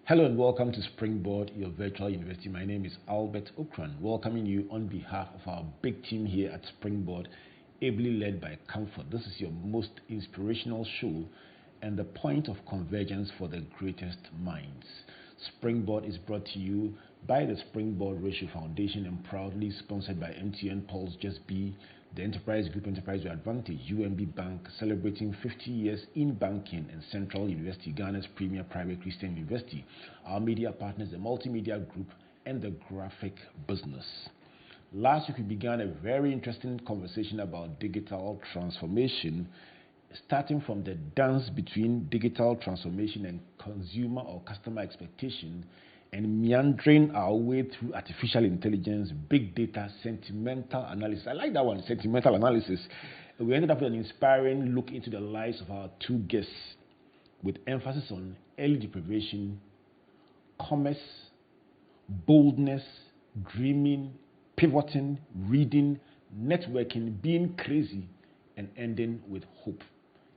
Hello and welcome to Springboard, your virtual university. My name is Albert Ocran, welcoming you on behalf of our big team here at Springboard, ably led by Comfort. This is your most inspirational show and the point of convergence for the greatest minds. Springboard is brought to you by the Springboard Ratio Foundation and proudly sponsored by MTN Pulse Just Be, the Enterprise Group Enterprise Advantage, UMB Bank, celebrating 50 years in banking, and Central University, Ghana's premier private Christian university. Our media partners, the Multimedia Group and the Graphic Business. Last week, we began a very interesting conversation about digital transformation, starting from the dance between digital transformation and consumer or customer expectation, and meandering our way through artificial intelligence, big data, sentimental analysis. I like that one, sentimental analysis. We ended up with an inspiring look into the lives of our two guests, with emphasis on early deprivation, commerce, boldness, dreaming, pivoting, reading, networking, being crazy, and ending with hope.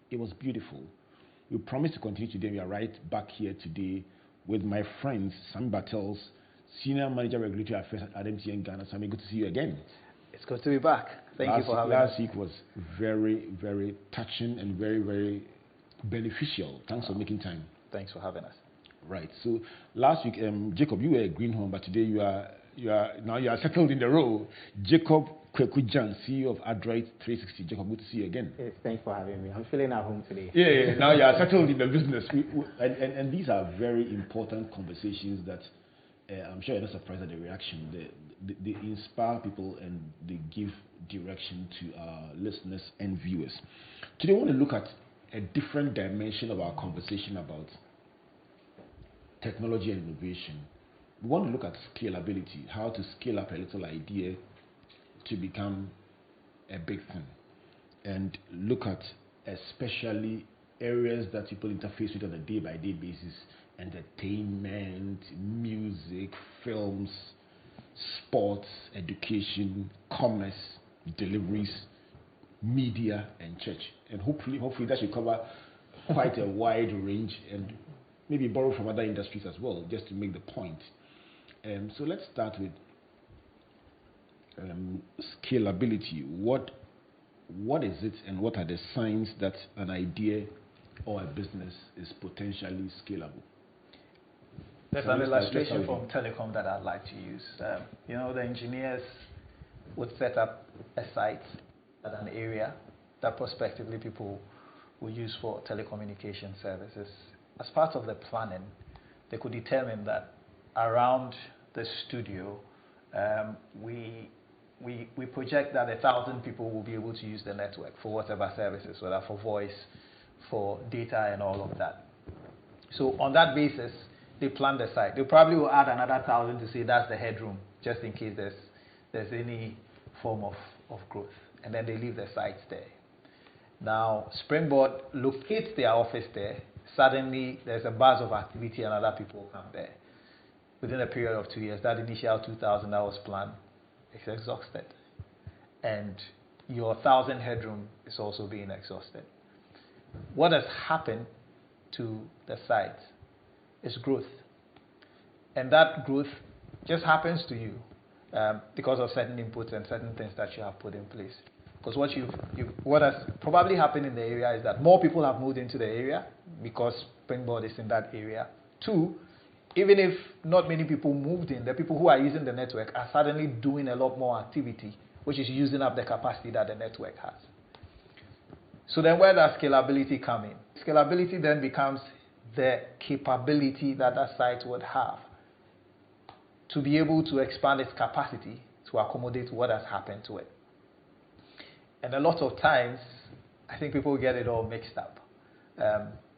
It was beautiful. We promise to continue today. We are right back here today with my friends, Sammy Bartels, Senior Manager Regulatory Affairs at MTN Ghana. Sammy, good to see you again. It's good to be back. Thank you for having us. Last week was very, very touching and very, very beneficial. Thanks for making time. Thanks for having us. Right. So last week, Jacob, you were at Greenhorn, but today you are settled in the role. Jacob Kwaku, Gyan, CEO of Adroit 360. Jacob, good to see you again. Yes, thanks for having me. I'm feeling at home today. Yeah, now you are settled in the business. And these are very important conversations that I'm sure you're not surprised at the reaction. They inspire people and they give direction to our listeners and viewers. Today, I want to look at a different dimension of our conversation about technology and innovation. We want to look at scalability, how to scale up a little idea to become a big thing, and look at especially areas that people interface with on a day-by-day basis: entertainment, music, films, sports, education, commerce, deliveries, media, and church. And hopefully that should cover quite a wide range and maybe borrow from other industries as well, just to make the point. So let's start with scalability. What is it, and what are the signs that an idea or a business is potentially scalable? There's an illustration from telecom that I'd like to use. The engineers would set up a site at an area that prospectively people will use for telecommunication services. As part of the planning, they could determine that around the studio, we project that 1,000 people will be able to use the network for whatever services, whether for voice, for data, and all of that. So on that basis, they plan the site. They probably will add another 1,000 to say that's the headroom, just in case there's any form of growth. And then they leave the sites there. Now, Springboard locates their office there. Suddenly, there's a buzz of activity and other people come there. Within a period of 2 years, that initial 2,000 that was planned is exhausted. And your 1,000 headroom is also being exhausted. What has happened to the site is growth. And that growth just happens to you because of certain inputs and certain things that you have put in place. Because what has probably happened in the area is that more people have moved into the area because Springboard is in that area. 2, even if not many people moved in, the people who are using the network are suddenly doing a lot more activity, which is using up the capacity that the network has. So then where does scalability come in? Scalability then becomes the capability that that site would have to be able to expand its capacity to accommodate what has happened to it. And a lot of times, I think people get it all mixed up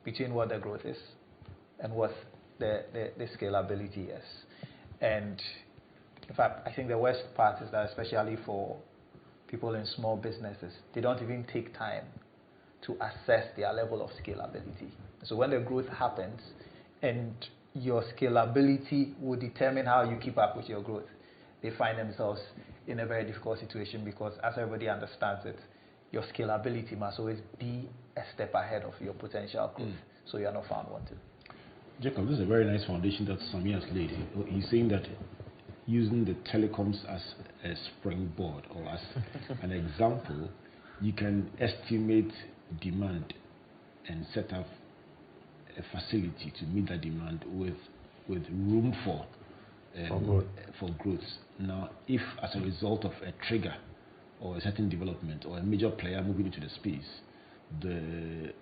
between what the growth is and what the scalability is. And in fact, I think the worst part is that, especially for people in small businesses, they don't even take time to assess their level of scalability. So when the growth happens and your scalability will determine how you keep up with your growth, they find themselves in a very difficult situation because, as everybody understands it, your scalability must always be a step ahead of your potential growth, so you are not found wanting. Jacob, this is a very nice foundation that Sammy has laid. He's saying that using the telecoms as a springboard or as an example, you can estimate demand and set up a facility to meet that demand with room for growth. Now, if as a result of a trigger or a certain development or a major player moving into the space, the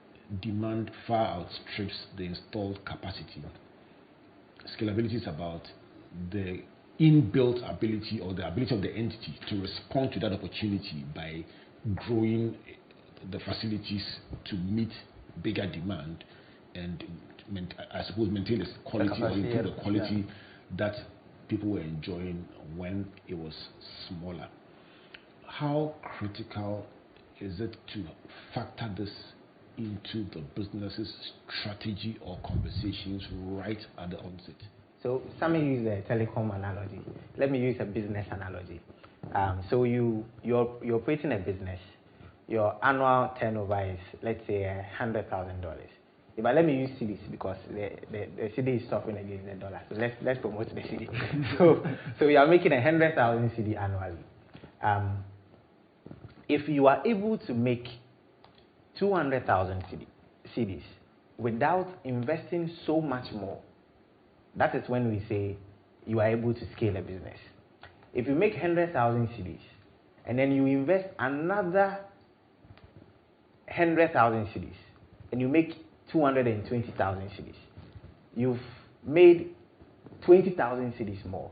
demand far outstrips the installed capacity. Scalability is about the inbuilt ability or the ability of the entity to respond to that opportunity by growing the facilities to meet bigger demand and I suppose maintain the quality or improve the quality that people were enjoying when it was smaller. How critical is it to factor this into the business's strategy or conversations right at the onset? So Sammy used a telecom analogy. Let me use a business analogy. So you're operating a business. Your annual turnover is, let's say, $100,000. But let me use cedis because the cedi is suffering against the dollar. So let's promote the cedi. so you are making 100,000 cedi annually. If you are able to make 200,000 cedis without investing so much more, that is when we say you are able to scale a business. If you make 100,000 cedis and then you invest another 100,000 cedis and you make 220,000 cedis, you've made 20,000 cedis more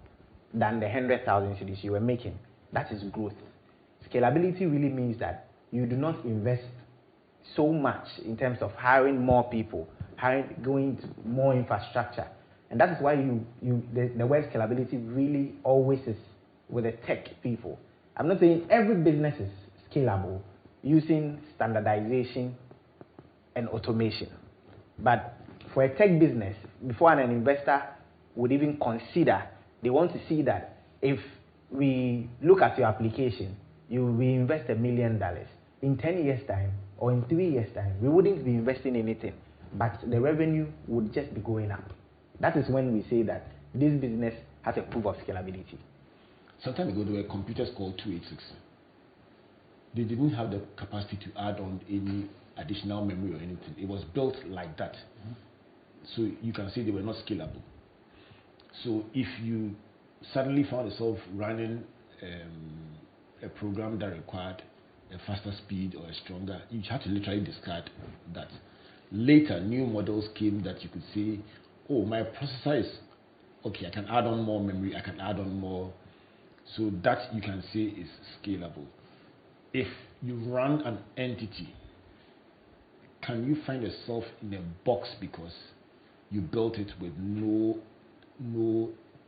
than the 100,000 cedis you were making. That is growth. Scalability really means that you do not invest so much in terms of hiring more people, going to more infrastructure. And that is why the word scalability really always is with the tech people. I'm not saying every business is scalable using standardization and automation. But for a tech business, before an investor would even consider, they want to see that if we look at your application, you invest $1 million. In 10 years' time or in 3 years' time, we wouldn't be investing anything, but the revenue would just be going up. That is when we say that this business has a proof of scalability. Some time ago, there were computers called 286. They didn't have the capacity to add on any additional memory or anything. It was built like that. So you can see they were not scalable. So if you suddenly found yourself running a program that required a faster speed or a stronger, you had to literally discard that. Later, new models came that you could say, oh, my processor is, okay, I can add on more memory, I can add on more. So that you can say is scalable. If you run an entity, can you find yourself in a box because you built it with no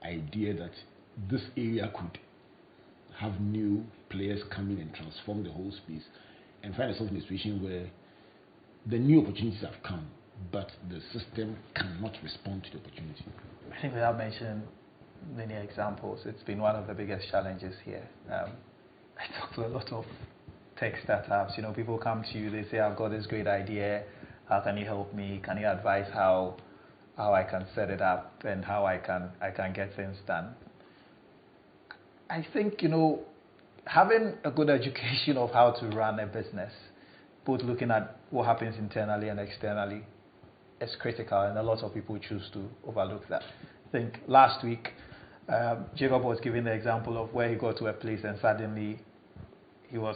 idea that this area could have new players come in and transform the whole space, and find yourself in a situation where the new opportunities have come, but the system cannot respond to the opportunity? I think without mentioning many examples, it's been one of the biggest challenges here. I talk to a lot of tech startups. You know, people come to you, they say, I've got this great idea. How can you help me? Can you advise how I can set it up and how I can get things done? I think, you know, having a good education of how to run a business, both looking at what happens internally and externally, is critical, and a lot of people choose to overlook that. I think last week, Jacob was giving the example of where he got to a place and suddenly he was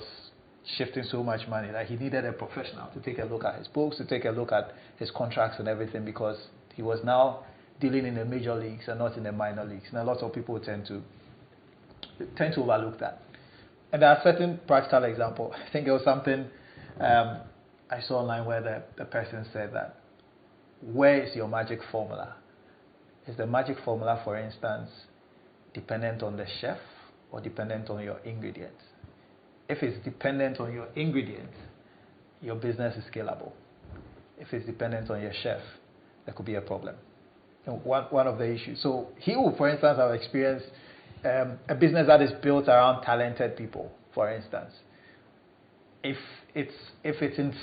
shifting so much money that he needed a professional to take a look at his books, to take a look at his contracts and everything, because he was now dealing in the major leagues and not in the minor leagues. And a lot of people tend to overlook that. And there are certain practical examples. I think there was something I saw online where the person said that, where is your magic formula? Is the magic formula, for instance, dependent on the chef or dependent on your ingredients? If it's dependent on your ingredients, your business is scalable. If it's dependent on your chef, there could be a problem. And one of the issues. So he will, for instance, have experienced a business that is built around talented people, for instance. If it's in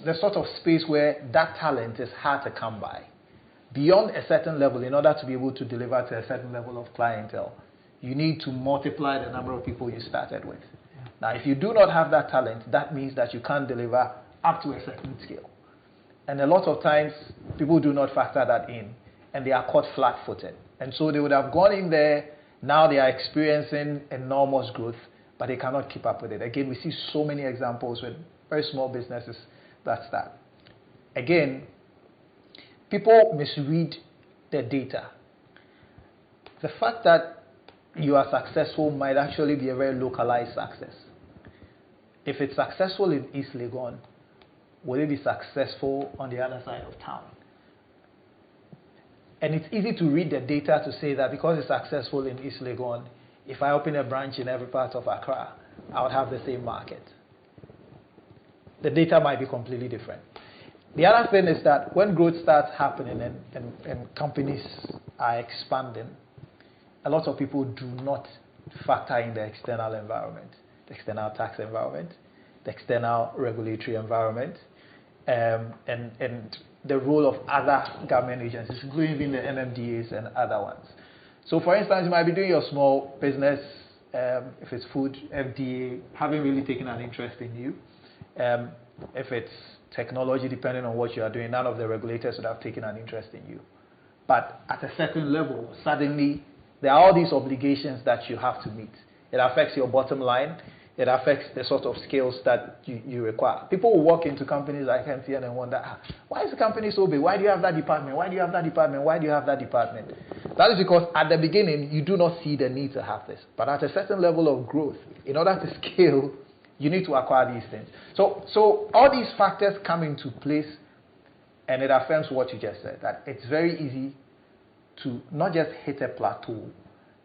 the sort of space where that talent is hard to come by, beyond a certain level, in order to be able to deliver to a certain level of clientele, you need to multiply the number of people you started with. Yeah. Now, if you do not have that talent, that means that you can't deliver up to a certain scale. And a lot of times, people do not factor that in, and they are caught flat-footed. And so they would have gone in there, now they are experiencing enormous growth, but they cannot keep up with it. Again, we see so many examples with very small businesses that start. Again, people misread the data. The fact that you are successful might actually be a very localized success. If it's successful in East Legon, will it be successful on the other side of town? And it's easy to read the data to say that because it's successful in East Legon, if I open a branch in every part of Accra, I would have the same market. The data might be completely different. The other thing is that when growth starts happening and companies are expanding, a lot of people do not factor in the external environment, the external tax environment, the external regulatory environment, and the role of other government agencies, including the MMDAs and other ones. So for instance, you might be doing your small business, if it's food, FDA, haven't really taken an interest in you. If it's technology, depending on what you are doing, none of the regulators would have taken an interest in you. But at a certain level, suddenly, there are all these obligations that you have to meet. It affects your bottom line. It affects the sort of skills that you require. People will walk into companies like MTN and wonder, why is the company so big? Why do you have that department? Why do you have that department? Why do you have that department? That is because at the beginning, you do not see the need to have this. But at a certain level of growth, in order to scale, you need to acquire these things. So all these factors come into place, and it affirms what you just said, that it's very easy to not just hit a plateau,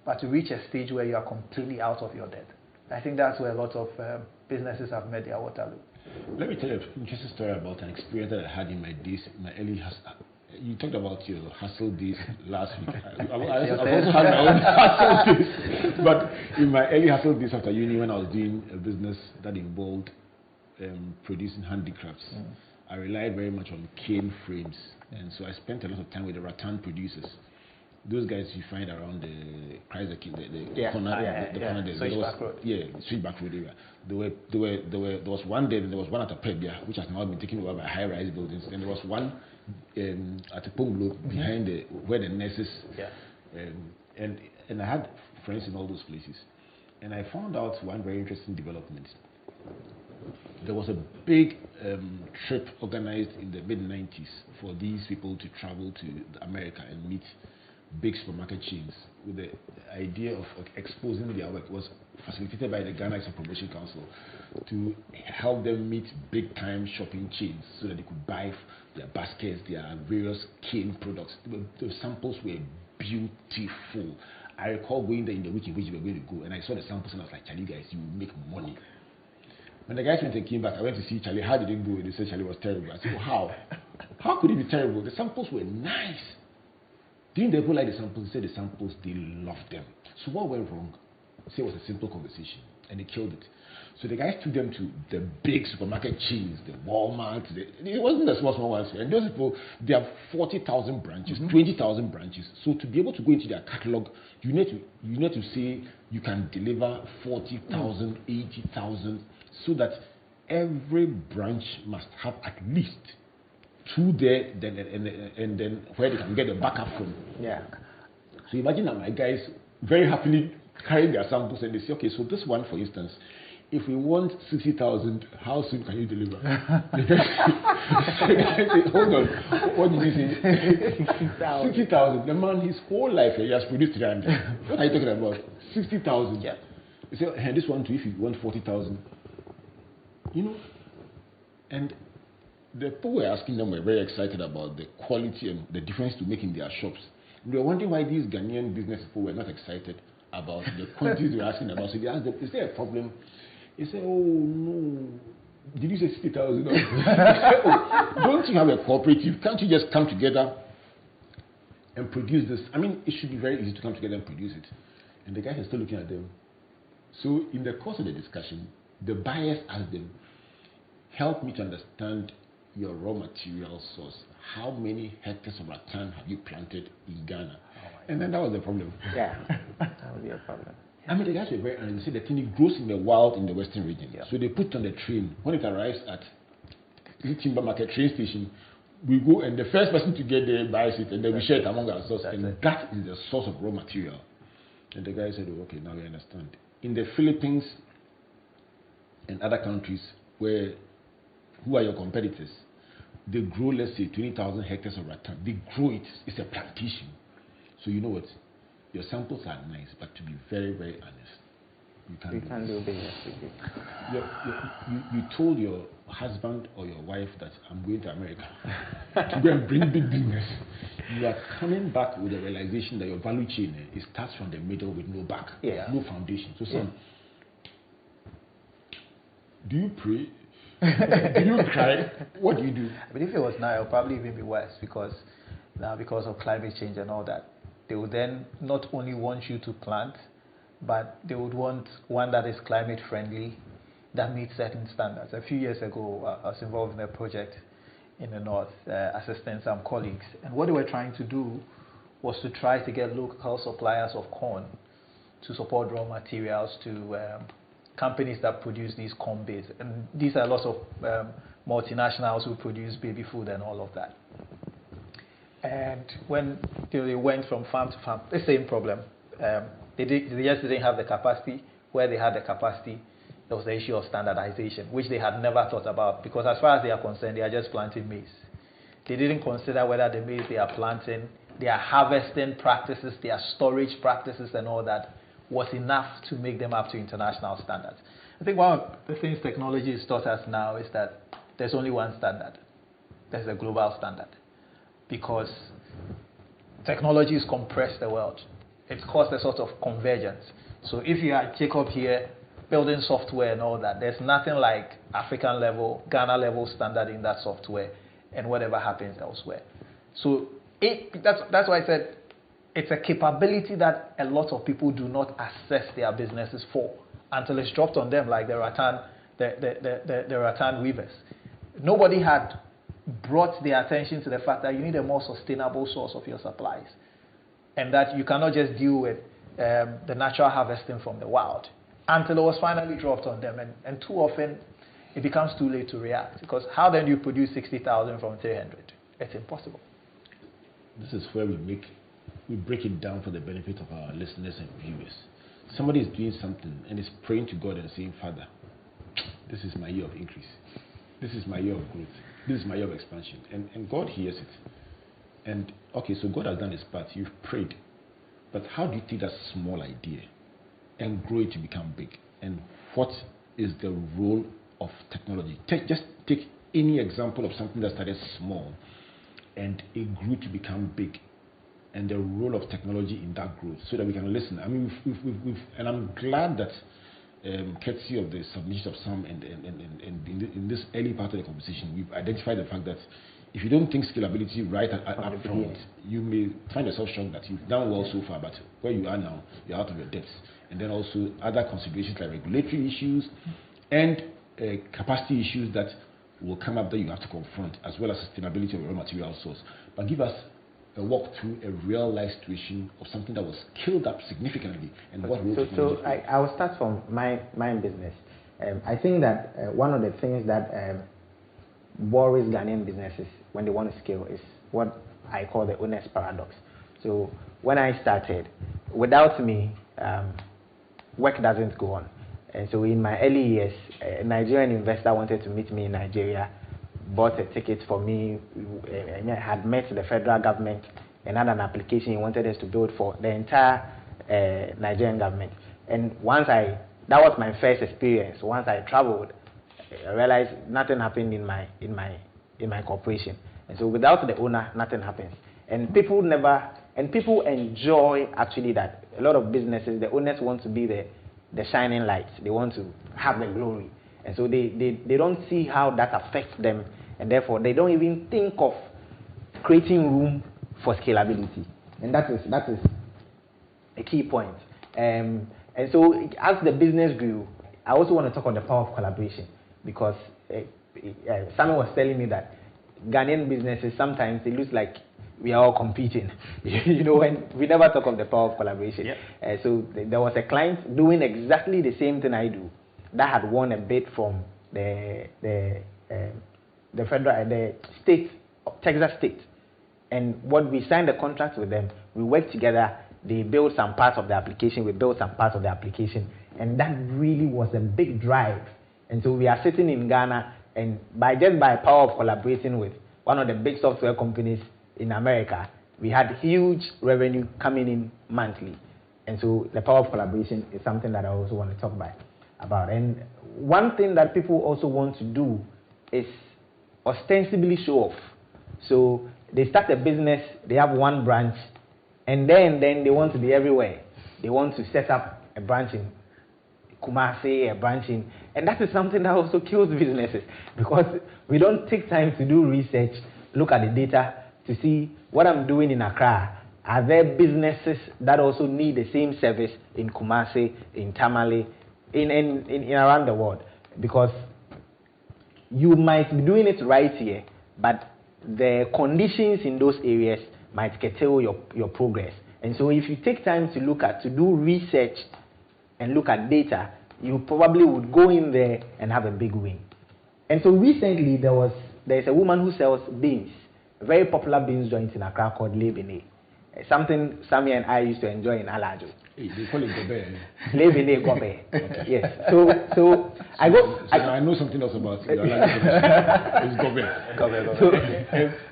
but to reach a stage where you are completely out of your depth. I think that's where a lot of businesses have met their Waterloo. Let me tell you an interesting story about an experience that I had in my days, my early hustle. You talked about your hustle days last week. I've also had my own hustle days. But in my early hustle days after uni, when I was doing a business that involved producing handicrafts, I relied very much on cane frames. And so I spent a lot of time with the rattan producers. Those guys you find around the Kaiser King, the corner, the corner there. Switchback Road. Yeah, Switchback Road area. There was one there, and there was one at Apebia, which has now been taken over by high-rise buildings. And there was one at the Ponglo behind where the nurses. And I had friends in all those places. And I found out one very interesting development. There was a big trip organized in the mid-90s for these people to travel to America and meet big supermarket chains, with the idea of exposing their work. It was facilitated by the Ghana Export Promotion Council to help them meet big-time shopping chains so that they could buy their baskets, their various cane products. The samples were beautiful. I recall going there in the week in which we were going to go, and I saw the samples and I was like, Charlie, guys, you will make money. When the guys went and came back, I went to see Charlie. How did it go? They said Charlie was terrible. I said, well, how? How could it be terrible? The samples were nice. Didn't they people like the samples? They said the samples, they loved them. So what went wrong? Say it was a simple conversation, and they killed it. So the guys took them to the big supermarket chains, the Walmart. It wasn't the small ones. And those people, they have 40,000 branches, 20,000 branches. So to be able to go into their catalog, you need to say you can deliver 40,000, 80,000, so that every branch must have at least two there, and then where they can get the backup from. Yeah. So imagine that my guys very happily carrying their samples, and they say, okay, so this one, for instance, if we want 60,000, how soon can you deliver? The guy said, hold on, what did you say? 60,000. The man, his whole life, he has produced 300. What are you talking about? 60,000. Yeah. You say, hey, this one too, if you want 40,000. You know, and the people were asking them were very excited about the quality and the difference to make in their shops. They were wondering why these Ghanaian business people were not excited about the quantities they were asking about. So they asked them, is there a problem? They said, oh no. Did you say 60,000? Oh, don't you have a cooperative? Can't you just come together and produce this? I mean, it should be very easy to come together and produce it. And the guys are still looking at them. So in the course of the discussion, the buyers asked them, help me to understand your raw material source, how many hectares of rattan have you planted in Ghana? And then that was the problem. Yeah, that would be a problem. I mean, the guys were very honest. They said the thing it grows in the wild in the western region. Yeah. So they put it on the train. When it arrives at the timber market train station, we go and the first person to get there buys it, and then we share it among ourselves. And that is the source of raw material. And the guy said, oh, okay, now we understand. In the Philippines and other countries who are your competitors, they grow, let's say, 20,000 hectares of rattan. They grow it. It's a plantation. So you know what? Your samples are nice, but to be very, very honest, you can't do business with it. You told your husband or your wife that I'm going to America to go and bring big business. You are coming back with the realization that your value chain it starts from the middle with no back, no foundation. So, son, do you pray? Do you cry? What do you do? I mean, if it was now, it would probably even be worse because now because of climate change and all that, they would then not only want you to plant, but they would want one that is climate friendly, that meets certain standards. A few years ago, I was involved in a project in the north, assisting some colleagues, and what they were trying to do was to try to get local suppliers of corn to support raw materials to companies that produce these corn beds. And these are lots of multinationals who produce baby food and all of that. And when they went from farm to farm, the same problem. They just didn't have the capacity. Where they had the capacity, there was the issue of standardization, which they had never thought about, because as far as they are concerned, they are just planting maize. They didn't consider whether the maize they are planting, their harvesting practices, their storage practices and all that was enough to make them up to international standards. I think one of the things technology has taught us now is that there's only one standard. There's a global standard. Because technology has compressed the world. It's caused a sort of convergence. So if you are Jacob here, building software and all that, there's nothing like African level, Ghana level standard in that software and whatever happens elsewhere. So that's why I said it's a capability that a lot of people do not assess their businesses for until it's dropped on them, like the rattan weavers. Nobody had brought their attention to the fact that you need a more sustainable source of your supplies, and that you cannot just deal with the natural harvesting from the wild until it was finally dropped on them. And too often it becomes too late to react, because how then do you produce 60,000 from 300? It's impossible. This is where we break it down for the benefit of our listeners and viewers. Somebody is doing something and is praying to God and saying, Father, this is my year of increase. This is my year of growth. This is my year of expansion. And God hears it. And okay, so God has done his part. You've prayed. But how do you take that small idea and grow it to become big? And what is the role of technology? Just take any example of something that started small and it grew to become big, and the role of technology in that growth, so that we can listen. I mean, we've and I'm glad that courtesy of the submission of Sam and in this early part of the conversation, we've identified the fact that if you don't think scalability right up front, you may find yourself shocked that you've done well so far, but where you are now, you're out of your depths. And then also other considerations like regulatory issues and capacity issues that will come up that you have to confront, as well as sustainability of your raw material source. But give us a walk through a real life situation of something that was scaled up significantly and what role. So I will start from my business. I think that one of the things that worries Ghanaian businesses when they want to scale is what I call the owner's paradox. So when I started, without me, work doesn't go on. And so in my early years, a Nigerian investor wanted to meet me in Nigeria, bought a ticket for me, had met the federal government and had an application he wanted us to build for the entire Nigerian government. And that was my first experience. Once I traveled, I realized nothing happened in my corporation. And so without the owner, nothing happens. And people enjoy actually that. A lot of businesses, the owners want to be the shining light. They want to have the glory. And so they don't see how that affects them, and therefore they don't even think of creating room for scalability. And that is a key point. And so as the business grew, I also want to talk on the power of collaboration, because Sammy was telling me that Ghanaian businesses, sometimes it looks like we are all competing. When we never talk of the power of collaboration. Yep. So there was a client doing exactly the same thing I do that had won a bid from the federal, the state, Texas state. And what we signed a contract with them, we worked together. They built some parts of the application, we built some parts of the application, and that really was a big drive. And so we are sitting in Ghana, and by power of collaborating with one of the big software companies in America, we had huge revenue coming in monthly. And so the power of collaboration is something that I also want to talk about. And one thing that people also want to do is ostensibly show off. So they start a business, they have one branch, and then they want to be everywhere. They want to set up a branch in Kumasi, a branch in, and that is something that also kills businesses, because we don't take time to do research, look at the data to see what I'm doing in Accra. Are there businesses that also need the same service in Kumasi, in Tamale, in around the world? Because you might be doing it right here, but the conditions in those areas might curtail your progress. And so if you take time to do research and look at data, you probably would go in there and have a big win. And so recently there's a woman who sells beans, a very popular beans joint in Accra called Lebene. Something Sammy and I used to enjoy in Alajo. Hey, they call it gobe. Lebene gobe. Okay. Yes. So I go. I know something else about it. It's gobe. Gobe. So,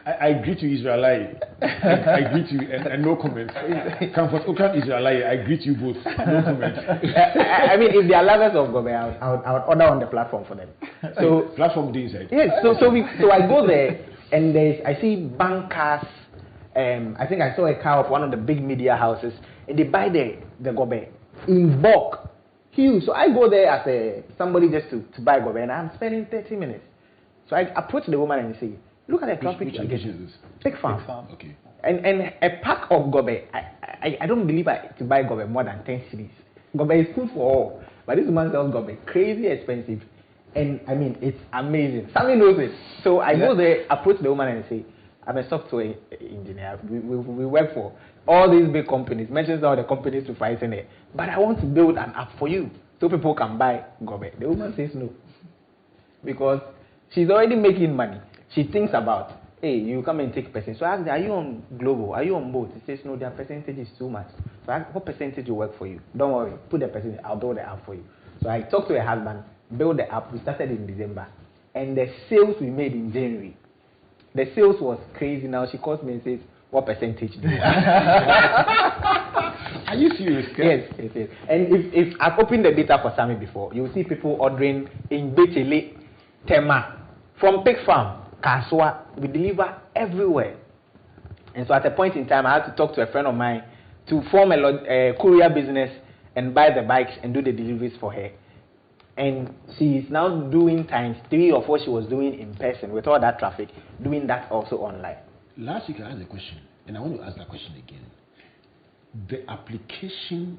I greet you, Israelite. I greet you, and no comment. Comfort Ocran, Israelite. I greet you both. No comment. I mean, if they are lovers of gobe, I would order on the platform for them. So platform day inside. Yes. So I go there, and I see bankers. I think I saw a car of one of the big media houses, and they buy the gobe in bulk, huge. So I go there as somebody just to buy gobe, and I'm spending 30 minutes. So I approach the woman and say, "Look at the traffic." Which location is this? Pig farm. Okay. And a pack of gobe. I don't believe to buy gobe more than 10 cedis. Gobe is food for all, but this woman sells gobe crazy expensive, and I mean it's amazing. Sammy knows it. So I go there, approach the woman and say, I'm a software engineer. We work for all these big companies, mentions all the companies to fight in it. But I want to build an app for you so people can buy gobe. The woman says no. Because she's already making money. She thinks about, hey, you come and take percentage. So I asked her, are you on Global? Are you on both? She says, no, their percentage is too much. So I asked, what percentage will work for you? Don't worry, put the percentage, I'll build the app for you. So I talked to her husband, built the app. We started in December. And the sales we made in January, the sales was crazy. Now she calls me and says, what percentage do you want? Are you serious? Yes. And if I've opened the data for Sammy before, you'll see people ordering in Betele, Tema, from Pig Farm, Kaswa. We deliver everywhere. And so at a point in time, I had to talk to a friend of mine to form a courier business and buy the bikes and do the deliveries for her. And she's now doing times 3 of what she was doing in person with all that traffic, doing that also online. Last week I asked a question, and I want to ask that question again. The application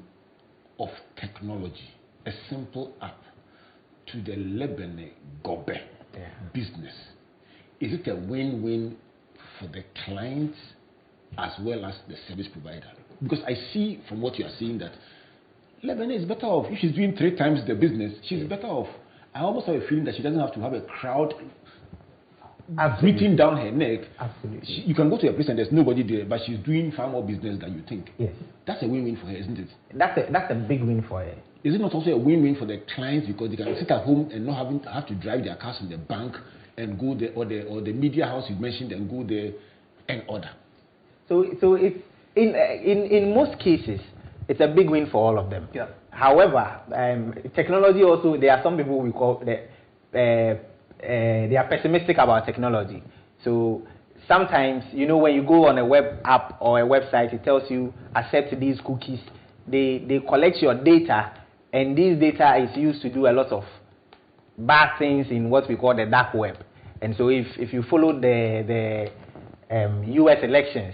of technology, a simple app, to the Lebene Gobe business, is it a win-win for the client as well as the service provider? Because I see from what you are saying that Lebene is better off. If she's doing 3 times the business, she's better off. I almost have a feeling that she doesn't have to have a crowd breathing down her neck. Absolutely. You can go to a place and there's nobody there, but she's doing far more business than you think. Yes. That's a win-win for her, isn't it? That's a big win for her. Is it not also a win-win for the clients, because they can sit at home and not have to drive their cars from the bank and go there, or the media house you mentioned, and go there and order? So it's in most cases, it's a big win for all of them. Yeah. However, technology also, there are some people we call they are pessimistic about technology. So sometimes, when you go on a web app or a website, it tells you accept these cookies. They collect your data, and this data is used to do a lot of bad things in what we call the dark web. And so if you follow the US elections,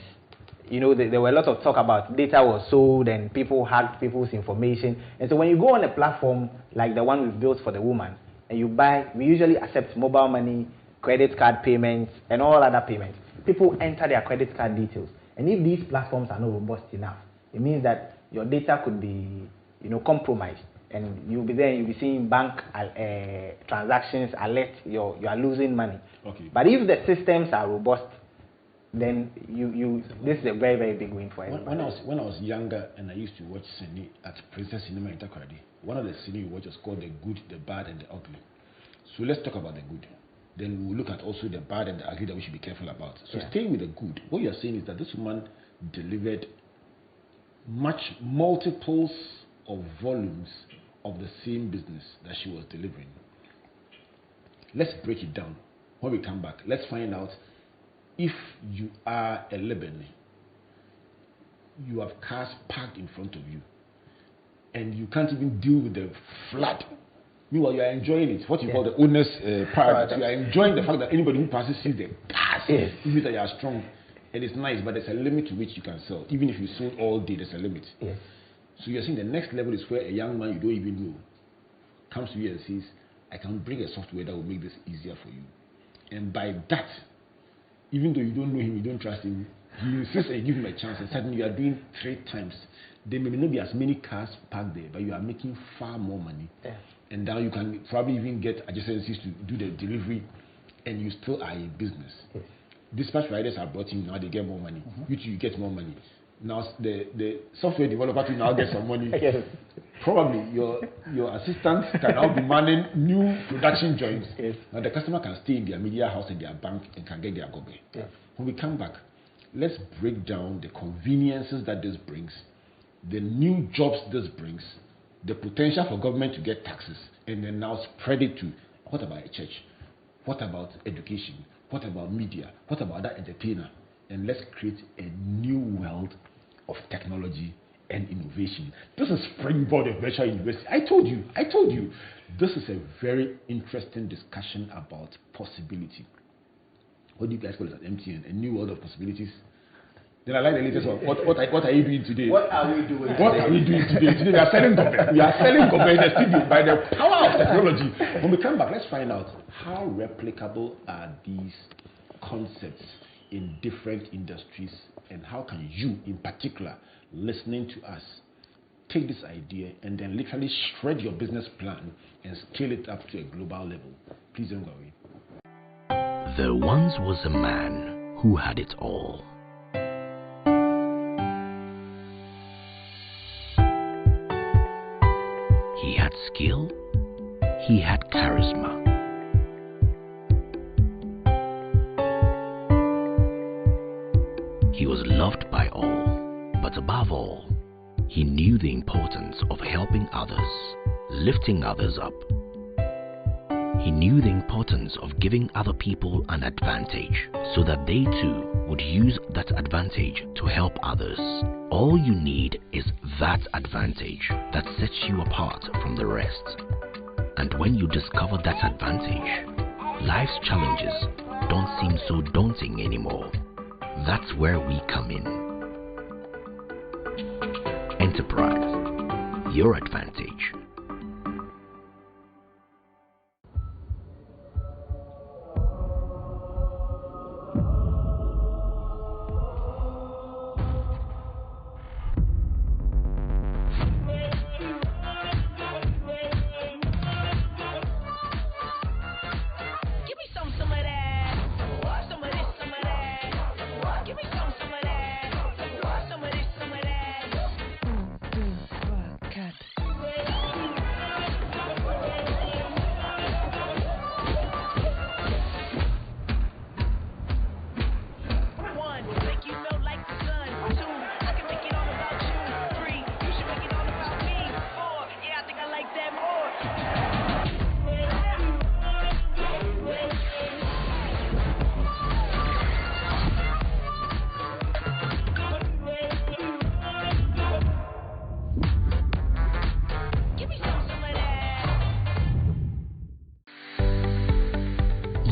there were a lot of talk about data was sold and people hacked people's information. And so when you go on a platform like the one we've built for the woman, and you buy, we usually accept mobile money, credit card payments, and all other payments. People enter their credit card details. And if these platforms are not robust enough, it means that your data could be, compromised. And you'll be seeing bank transactions alert you are losing money. Okay. But if the systems are robust, then this is a very, very big win for everyone. When I was younger and I used to watch Cine at Princess Cinema in Takoradi, one of the Cine we watched was called The Good, the Bad, and the Ugly. So let's talk about the good. Then we'll look at also the bad and the ugly that we should be careful about. So staying with the good, what you're saying is that this woman delivered multiples of volumes of the same business that she was delivering. Let's break it down. When we come back, let's find out if you are a Lebanese, you have cars parked in front of you, and you can't even deal with the flood. Meanwhile, you are enjoying it. What you call the owner's paradise. You are enjoying the fact that anybody who passes sees the cars. Yes. Even that you are strong, and it's nice, but there's a limit to which you can sell. Even if you sold all day, there's a limit. Yes. So you're saying the next level is where a young man you don't even know comes to you and says, I can bring a software that will make this easier for you. And by that, even though you don't know him, you don't trust him, he insists and you give him a chance, and suddenly you are doing 3 times. There may not be as many cars parked there, but you are making far more money. Yeah. And now you can probably even get adjacencies to do the delivery, and you still are in business. Yes. Dispatch riders are brought in, now they get more money. You get more money. Now the software developer now gets some money. Yes. Probably your assistants can now be manning new production joints. Yes. Now the customer can stay in their media house and their bank and can get their gobe. Yes. When we come back, let's break down the conveniences that this brings, the new jobs this brings, the potential for government to get taxes, and then now spread it to what about a church? What about education? What about media? What about that entertainer? And let's create a new world of technology and innovation. This is Springboard of Virtual University. I told you. This is a very interesting discussion about possibility. What do you guys call it at MTN? A new world of possibilities. Then I like the latest one. What are you doing today? What are we doing today? What are we doing today? Today we are selling gobe. We are selling gobe in the studio by the power of technology. When we come back, let's find out how replicable are these concepts in different industries, and how can you, in particular, listening to us, take this idea and then literally shred your business plan and scale it up to a global level. Please don't go away. There once was a man who had it all. He had skill, he had charisma. He was loved by all, but above all, he knew the importance of helping others, lifting others up. He knew the importance of giving other people an advantage so that they too would use that advantage to help others. All you need is that advantage that sets you apart from the rest. And when you discover that advantage, life's challenges don't seem so daunting anymore. That's where we come in. Enterprise, your advantage.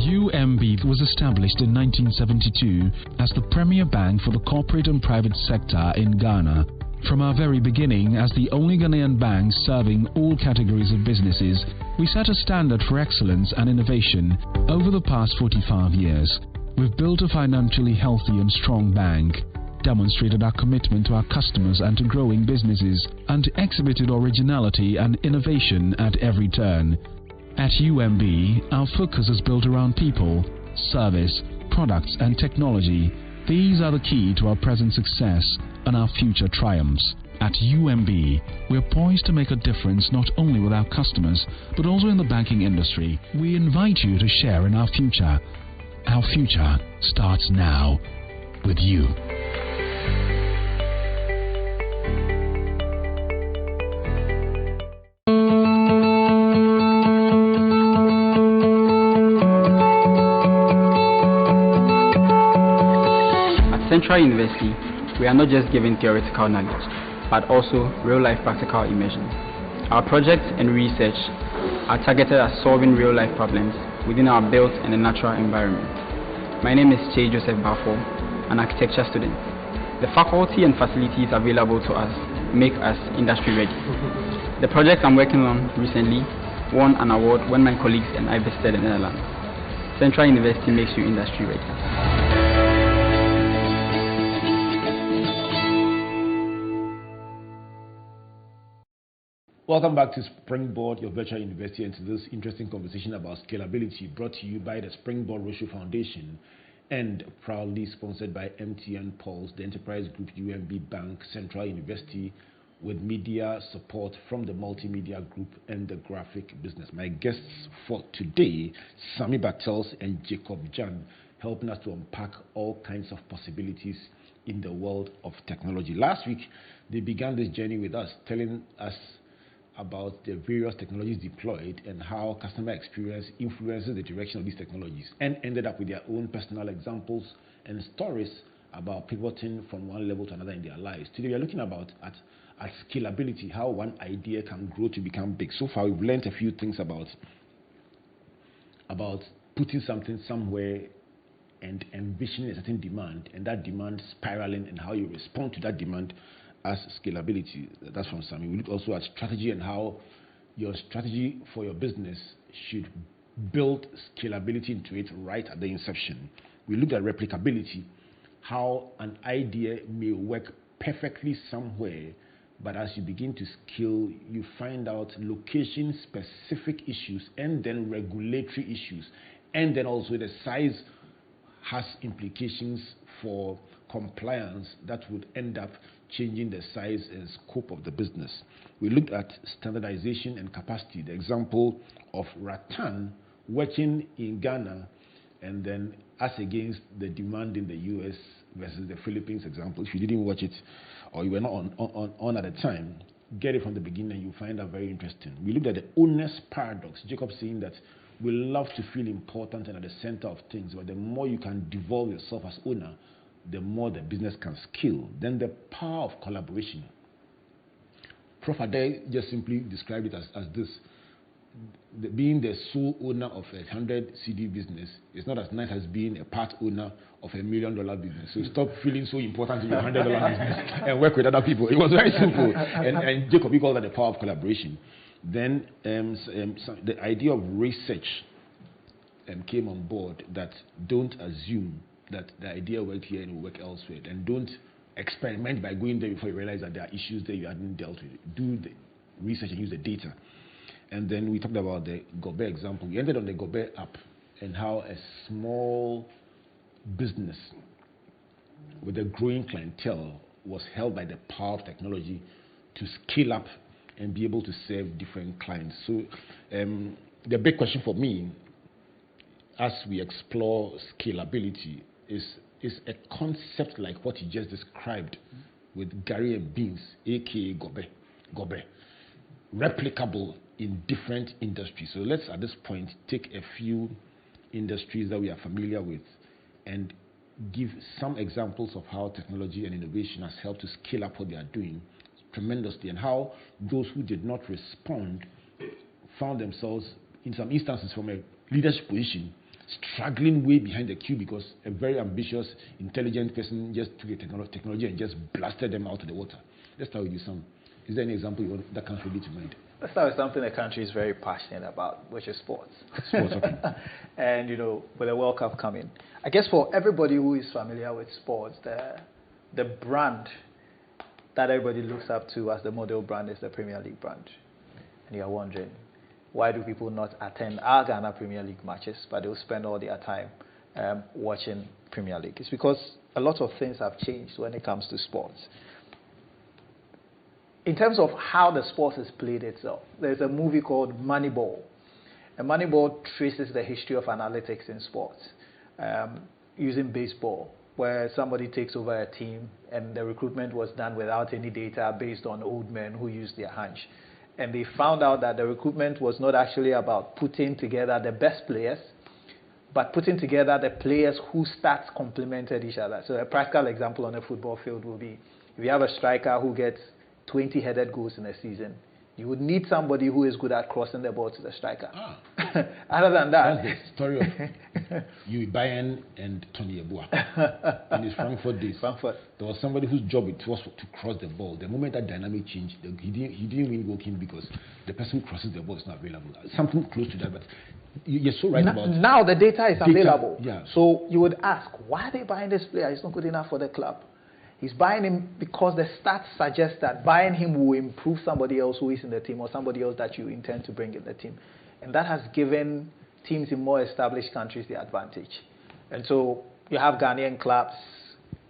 UMB was established in 1972 as the premier bank for the corporate and private sector in Ghana, From our very beginning, as the only Ghanaian bank serving all categories of businesses, we set a standard for excellence and innovation. Over the past 45 years, we've built a financially healthy and strong bank, demonstrated our commitment to our customers and to growing businesses, and exhibited originality and innovation at every turn. At UMB, our focus is built around people, service, products and technology. These are the key to our present success and our future triumphs. At UMB, we're poised to make a difference not only with our customers, but also in the banking industry. We invite you to share in our future. Our future starts now with you. Central University, we are not just giving theoretical knowledge, but also real-life practical immersion. Our projects and research are targeted at solving real-life problems within our built and a natural environment. My name is Hbo Has Pulled, an architecture student. The faculty and facilities available to us make us industry ready. The project I'm working on recently won an award when my colleagues and I visited the Netherlands. Central University makes you industry ready. Welcome back to Springboard, your virtual university, and to this interesting conversation about scalability, brought to you by the Springboard Roadshow Foundation and proudly sponsored by MTN Pulse, the Enterprise Group, UMB Bank, Central University, with media support from the Multimedia Group and the Graphic Business. My guests for today, Sammy Bartels and Gyan, helping us to unpack all kinds of possibilities in the world of technology. Last week, they began this journey with us, telling us about the various technologies deployed and how customer experience influences the direction of these technologies, and ended up with their own personal examples and stories about pivoting from one level to another in their lives. Today we are looking at scalability, how one idea can grow to become big. So far we've learned a few things about putting something somewhere and envisioning a certain demand, and that demand spiraling and how you respond to that demand as scalability. That's from Sammy. We look also at strategy and how your strategy for your business should build scalability into it right at the inception. We looked at replicability, how an idea may work perfectly somewhere, but as you begin to scale, you find out location-specific issues and then regulatory issues, and then also the size has implications for compliance that would end up changing the size and scope of the business. We looked at standardization and capacity, the example of Rattan working in Ghana and then as against the demand in the US versus the Philippines example. If you didn't watch it or you were not on at the time, get it from the beginning, you find that very interesting. We looked at the owner's paradox, Jacob saying that we love to feel important and at the center of things, but the more you can devolve yourself as owner, the more the business can scale. Then the power of collaboration. Prof. Ade just simply described it as this. Being the sole owner of a 100 CD business is not as nice as being a part owner of $1 million business. So stop feeling so important to your $100 business and work with other people. It was very simple. And Jacob, we call that the power of collaboration. Then the idea of research came on board, that don't assume that the idea worked here and will work elsewhere, and don't experiment by going there before you realize that there are issues that you hadn't dealt with. Do the research and use the data. And then we talked about the Gobe example. We ended on the Gobe app and how a small business with a growing clientele was held by the power of technology to scale up and be able to serve different clients. So the big question for me as we explore scalability is a concept like what you just described with Gary and Beans, aka Gobe, replicable in different industries. So let's at this point take a few industries that we are familiar with and give some examples of how technology and innovation has helped to scale up what they are doing tremendously, and how those who did not respond found themselves in some instances from a leadership position struggling way behind the queue because a very ambitious, intelligent person just took a technology and just blasted them out of the water. Let's start with you, Sam. Is there any example that comes ready to mind? Let's start with something the country is very passionate about, which is sports. Sports, okay. And, with the World Cup coming, I guess for everybody who is familiar with sports, the brand that everybody looks up to as the model brand is the Premier League brand. And you're wondering, why do people not attend our Ghana Premier League matches, but they'll spend all their time watching Premier League? It's because a lot of things have changed when it comes to sports. In terms of how the sport is played itself, there's a movie called Moneyball. And Moneyball traces the history of analytics in sports using baseball, where somebody takes over a team and the recruitment was done without any data based on old men who used their hunch. And they found out that the recruitment was not actually about putting together the best players, but putting together the players whose stats complemented each other. So a practical example on a football field will be, if you have a striker who gets 20 headed goals in a season, you would need somebody who is good at crossing the ball to the striker. Other than that, that's the story of you, Bayern and Tony Yeboah in his Frankfurt days. There was somebody whose job it was to cross the ball. The moment that dynamic changed, he didn't win working because the person who crosses the ball is not available. Something close to that, but you're so right about it. Now the data is available. Yeah. So you would ask, why are they buying this player? He's not good enough for the club. He's buying him because the stats suggest that buying him will improve somebody else who is in the team or somebody else that you intend to bring in the team. And that has given teams in more established countries the advantage. And so you have Ghanaian clubs,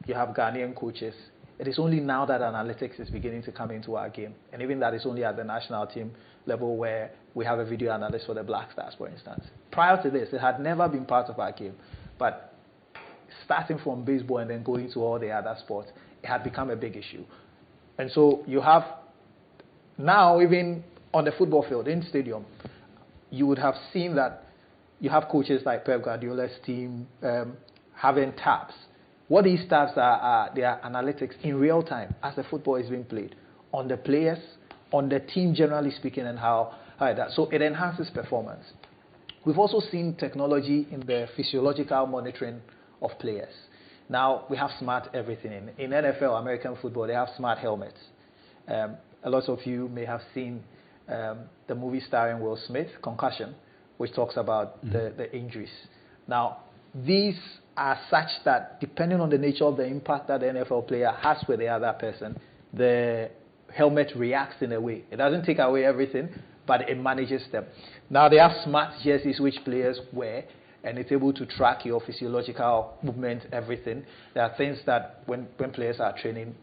you have Ghanaian coaches. It is only now that analytics is beginning to come into our game. And even that is only at the national team level where we have a video analyst for the Black Stars, for instance. Prior to this, it had never been part of our game. But starting from baseball and then going to all the other sports, it had become a big issue. And so you have now, even on the football field, in stadium, you would have seen that you have coaches like Pep Guardiola's team having tabs. What these tabs are they are analytics in real time as the football is being played on the players, on the team generally speaking, and how that. So it enhances performance. We've also seen technology in the physiological monitoring of players. Now we have smart everything. In NFL, American football, they have smart helmets. A lot of you may have seen the movie starring Will Smith, Concussion, which talks about the injuries. Now, these are such that depending on the nature of the impact that the NFL player has with the other person, the helmet reacts in a way. It doesn't take away everything, but it manages them. Now, they have smart jerseys which players wear, and it's able to track your physiological movement, everything. There are things that when players are training,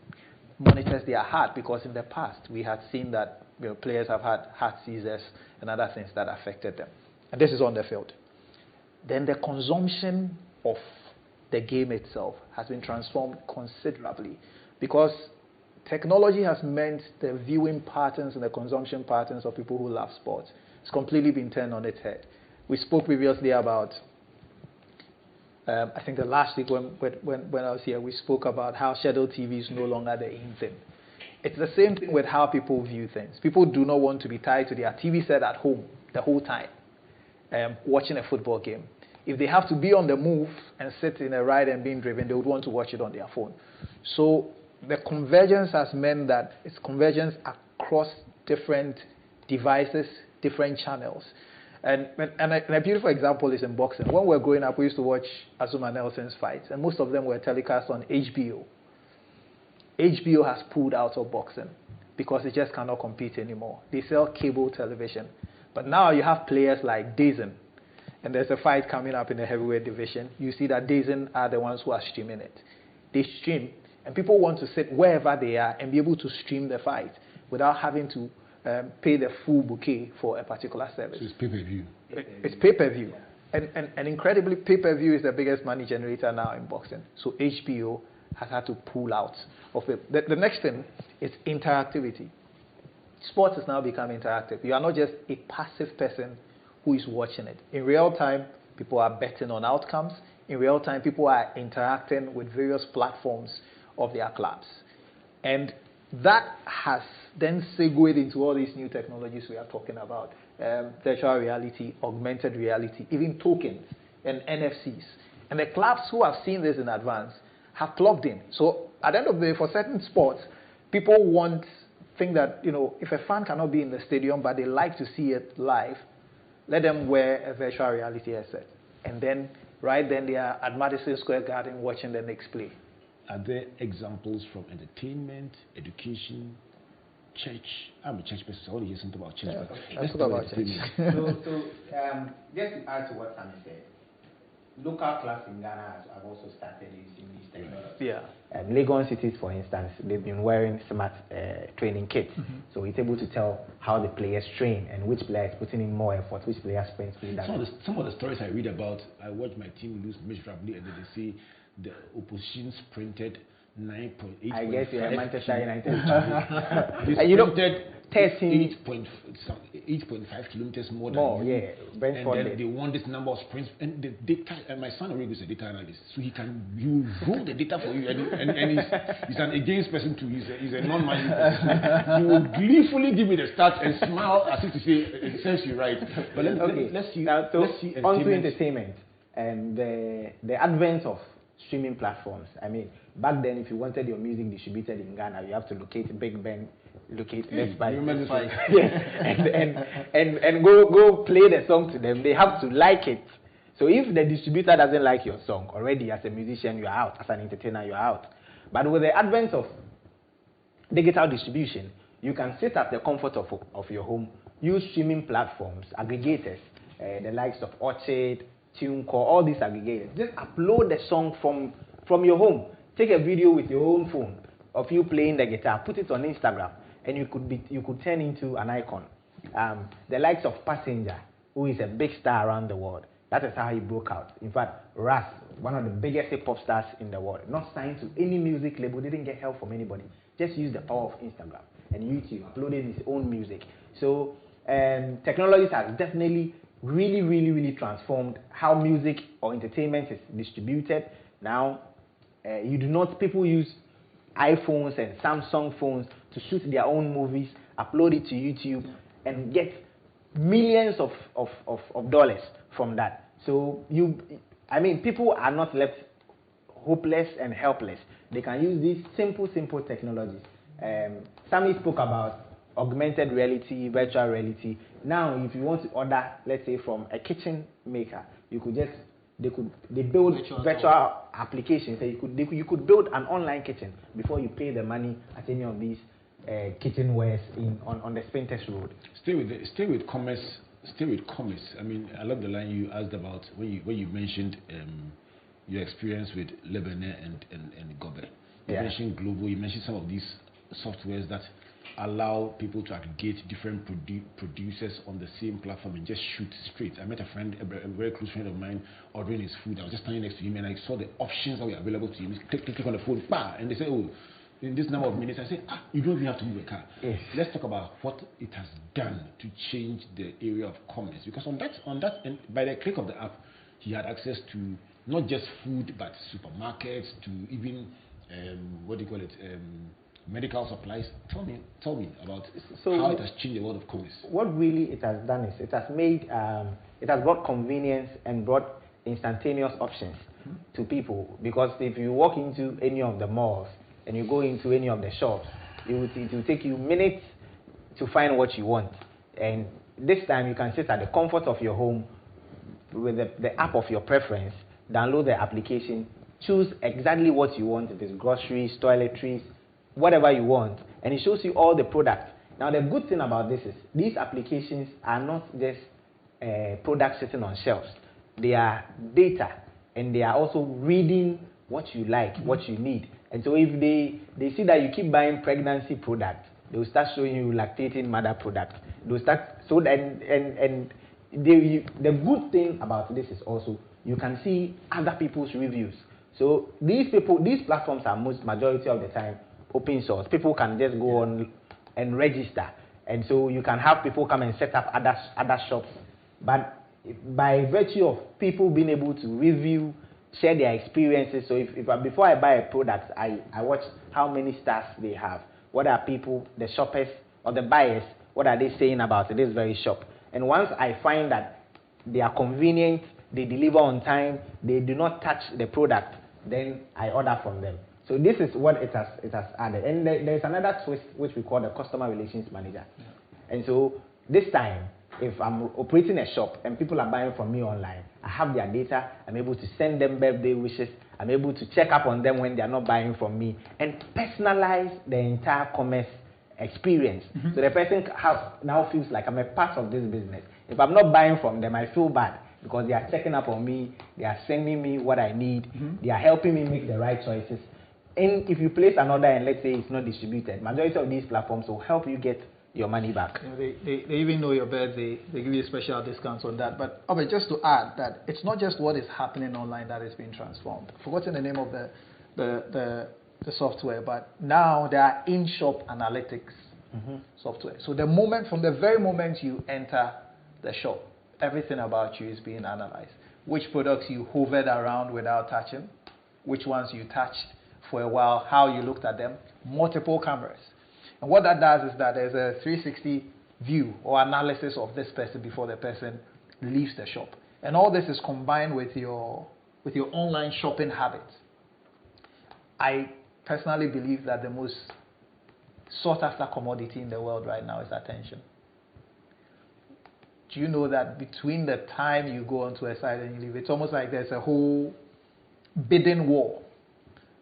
monitors their heart, because in the past we had seen that players have had heart seizures and other things that affected them. And this is on the field. Then the consumption of the game itself has been transformed considerably, because technology has meant the viewing patterns and the consumption patterns of people who love sports. It's completely been turned on its head. We spoke previously about I think the last week when I was here, we spoke about how scheduled TV is no longer the in thing. It's the same thing with how people view things. People do not want to be tied to their TV set at home the whole time, watching a football game. If they have to be on the move and sit in a ride and being driven, they would want to watch it on their phone. So the convergence has meant that it's convergence across different devices, different channels. And a beautiful example is in boxing. When we were growing up, we used to watch Azuma Nelson's fights, and most of them were telecast on HBO. HBO has pulled out of boxing because it just cannot compete anymore. They sell cable television. But now you have players like Dazn, and there's a fight coming up in the heavyweight division. You see that Dazn are the ones who are streaming it. They stream, and people want to sit wherever they are and be able to stream the fight without having to pay the full bouquet for a particular service. So it's pay-per-view. It's pay-per-view. And incredibly, pay-per-view is the biggest money generator now in boxing. So HBO has had to pull out of it. The next thing is interactivity. Sports has now become interactive. You are not just a passive person who is watching it. In real time, people are betting on outcomes. In real time, people are interacting with various platforms of their clubs. And that has then segued into all these new technologies we are talking about. Virtual reality, augmented reality, even tokens and NFCs. And the clubs who have seen this in advance have plugged in. So at the end of the day, for certain sports, people think that, if a fan cannot be in the stadium but they like to see it live, let them wear a virtual reality headset. And then, right then, they are at Madison Square Garden watching the Knicks play. Are there examples from entertainment, education, church? I'm a church person, so I want to hear something about church. Yeah, but let's talk about church. Just to add to what Sammy said, local clubs in Ghana have also started using these technologies. Yeah. Legon cities, for instance, they've been wearing smart training kits. So it's able to tell how the players train and which player is putting in more effort, which player spends that. Some of the stories I read about, I watch my team lose miserably, and then they say the opposition sprinted 9.8. I guess you're Manchester United. They sprinted 8.5 kilometers more than you. Yeah. Brentford and then they won this number of sprints, and the data. And my son already is a data analyst, so he roll the data for you, and he's an against person too. He's a non-money person. He will gleefully give me the stats and smile as if to say, "It serves you right." But let's see. Now, let's see on to entertainment and the advent of streaming platforms. I mean, back then, if you wanted your music distributed in Ghana, you have to locate Big Ben, locate Best Buy. Remember this one? Yes, and go play the song to them. They have to like it. So if the distributor doesn't like your song, already as a musician, you are out. As an entertainer, you are out. But with the advent of digital distribution, you can sit at the comfort of your home, use streaming platforms, aggregators, the likes of Orchard, TuneCore, all these aggregators. Just upload the song from your home. Take a video with your own phone of you playing the guitar, put it on Instagram, and you could turn into an icon. The likes of Passenger, who is a big star around the world. That is how he broke out. In fact, Ras, one of the biggest hip-hop stars in the world, not signed to any music label, didn't get help from anybody. Just used the power of Instagram and YouTube, uploading his own music. So technologies have definitely really transformed how music or entertainment is distributed. Now, people use iPhones and Samsung phones to shoot their own movies, upload it to YouTube, and get millions of dollars from that. So people are not left hopeless and helpless. They can use these simple technologies. Sammy spoke about augmented reality, virtual reality. Now, if you want to order, let's say from a kitchen maker, they build virtual applications. So you could build an online kitchen before you pay the money at any of these kitchenwares on the Spintex Road. Stay with commerce. I mean, I love the line you asked about when you mentioned your experience with Lebanon and Gobe. You mentioned Global. You mentioned some of these softwares that allow people to aggregate different producers on the same platform and just shoot straight. I met a very close friend of mine, ordering his food. I was just standing next to him and I saw the options that were available to him. Click on the phone, bah, and they say, oh, in this number of minutes. I say, you don't even have to move a car. Yes. Let's talk about what it has done to change the area of commerce. Because on that, and by the click of the app, he had access to not just food, but supermarkets, to even medical supplies. Tell me about how it has changed the world of commerce. What really it has done is it has brought convenience and brought instantaneous options to people. Because if you walk into any of the malls and you go into any of the shops, it will take you minutes to find what you want. And this time you can sit at the comfort of your home with the app of your preference, download the application, choose exactly what you want, if it's groceries, toiletries, whatever you want, and it shows you all the products. Now, the good thing about this is these applications are not just products sitting on shelves. They are data, and they are also reading what you like, what you need. And so if they see that you keep buying pregnancy products, they will start showing you lactating mother products. They will start, the good thing about this is also you can see other people's reviews. So these platforms are majority of the time open source. People can just go on and register, and so you can have people come and set up other shops. But by virtue of people being able to review, share their experiences, so before I buy a product, I watch how many stars they have. What are people, the shoppers or the buyers, what are they saying about this very shop? And once I find that they are convenient, they deliver on time, they do not touch the product, then I order from them. So this is what it has added. And there's another twist which we call the customer relations manager. Yeah. And so this time, if I'm operating a shop and people are buying from me online, I have their data, I'm able to send them birthday wishes, I'm able to check up on them when they are not buying from me, and personalize the entire commerce experience. So the person now feels like I'm a part of this business. If I'm not buying from them, I feel bad because they are checking up on me, they are sending me what I need, they are helping me make the right choices. And if you place an order and let's say it's not distributed, majority of these platforms will help you get your money back. You know, they even know your birthday, they give you special discounts on that. But okay, just to add that it's not just what is happening online that is being transformed. I've forgotten the name of the software, but now there are in-shop analytics software. So from the very moment you enter the shop, everything about you is being analyzed. Which products you hovered around without touching, which ones you touched for a while, how you looked at them, multiple cameras. And what that does is that there's a 360 view or analysis of this person before the person leaves the shop. And all this is combined with your online shopping habits. I personally believe that the most sought after commodity in the world right now is attention. Do you know that between the time you go onto a site and you leave, it's almost like there's a whole bidding war?